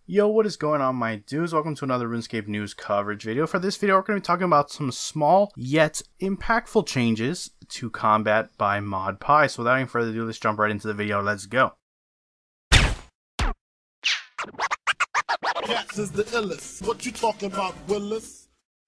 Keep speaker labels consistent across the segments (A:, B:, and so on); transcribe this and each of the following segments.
A: Yo, what is going on, my dudes? Welcome to another RuneScape news coverage video. For this video, we're going to be talking about some small yet impactful changes to combat by ModPie. So without any further ado, let's jump right into the video. Let's go.
B: Cats is the illest. What you talking about, Willis?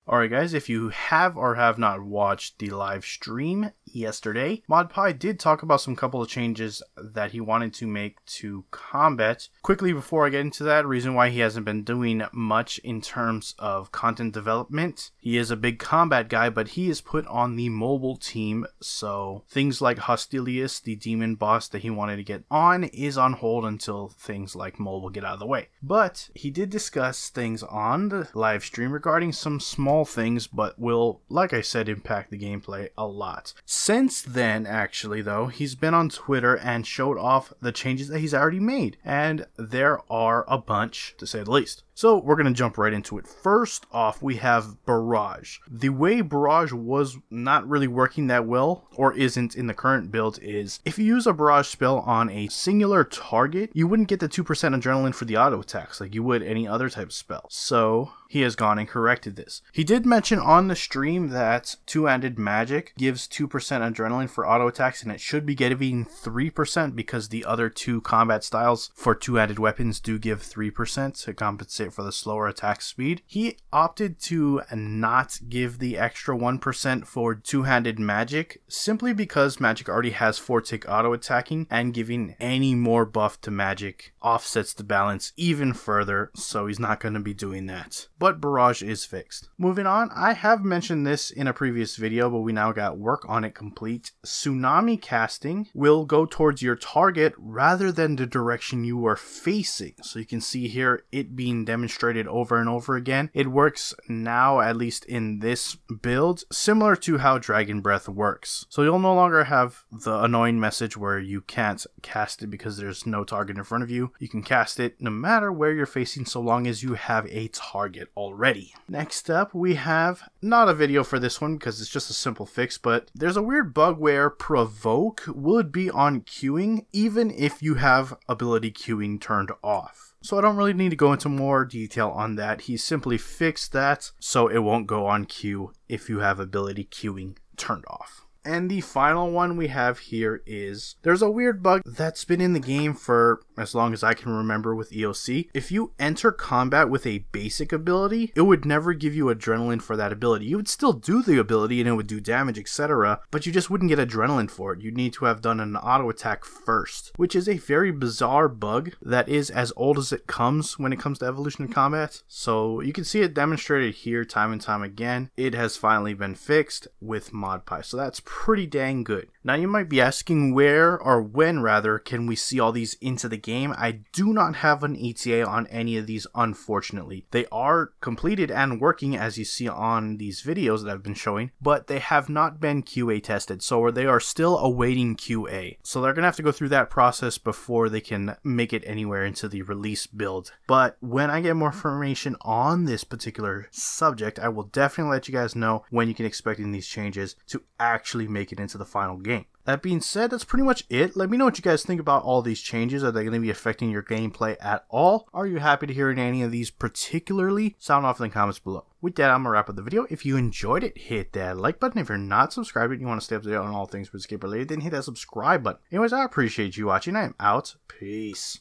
A: Alright guys, if you have or have not watched the live stream yesterday, ModPie did talk about some couple of changes that he wanted to make to combat. Quickly before I get into that, reason why he hasn't been doing much in terms of content development. He is a big combat guy, but he is put on the mobile team, so things like Hostilius, the demon boss that he wanted to get on, is on hold until things like mobile get out of the way. But he did discuss things on the live stream regarding some small things, but will, like I said, impact the gameplay a lot. Since then, actually, though, he's been on Twitter and showed off the changes that he's already made, and there are a bunch, to say the least. So we're going to jump right into it. First off, we have Barrage. The way Barrage was not really working that well, or isn't in the current build, is if you use a Barrage spell on a singular target, you wouldn't get the 2% adrenaline for the auto attacks like you would any other type of spell. So he has gone and corrected this. He did mention on the stream that two-handed magic gives 2% adrenaline for auto attacks, and it should be giving 3% because the other two combat styles for two-handed weapons do give 3% to compensate for the slower attack speed. He opted to not give the extra 1% for two-handed magic simply because magic already has 4-tick auto attacking, and giving any more buff to magic offsets the balance even further, so he's not going to be doing that. But Barrage is fixed. Moving on, I have mentioned this in a previous video, but we now got work on it complete. Tsunami casting will go towards your target rather than the direction you are facing. So you can see here it being demonstrated over and over again. It works now, at least in this build, similar to how Dragon Breath works. So you'll no longer have the annoying message where you can't cast it because there's no target in front of you. You can cast it no matter where you're facing, so long as you have a target already. Next up, we have not a video for this one because it's just a simple fix, but there's a weird bug where Provoke would be on queuing even if you have ability queuing turned off. So I don't really need to go into more detail on that. He simply fixed that so it won't go on queue if you have ability queuing turned off. And the final one we have here is, there's a weird bug that's been in the game for as long as I can remember with EOC. If you enter combat with a basic ability, it would never give you adrenaline for that ability. You would still do the ability and it would do damage, etc., but you just wouldn't get adrenaline for it. You'd need to have done an auto attack first, which is a very bizarre bug that is as old as it comes when it comes to evolution in combat. So you can see it demonstrated here time and time again. It has finally been fixed with ModPie, so that's pretty dang good. Now you might be asking where, or when rather, can we see all these into the game? I do not have an ETA on any of these, unfortunately. They are completed and working as you see on these videos that I've been showing, but they have not been QA tested, so they are still awaiting QA. So they're gonna have to go through that process before they can make it anywhere into the release build. But when I get more information on this particular subject, I will definitely let you guys know when you can expect these changes to actually make it into the final game. That being said, that's pretty much it. Let me know what you guys think about all these changes. Are they going to be affecting your gameplay at all? Are you happy to hear any of these particularly? Sound off in the comments below. With that, I'm going to wrap up the video. If you enjoyed it, hit that like button. If you're not subscribed and you want to stay up to date on all things RuneScape related, then hit that subscribe button. Anyways, I appreciate you watching. I am out. Peace.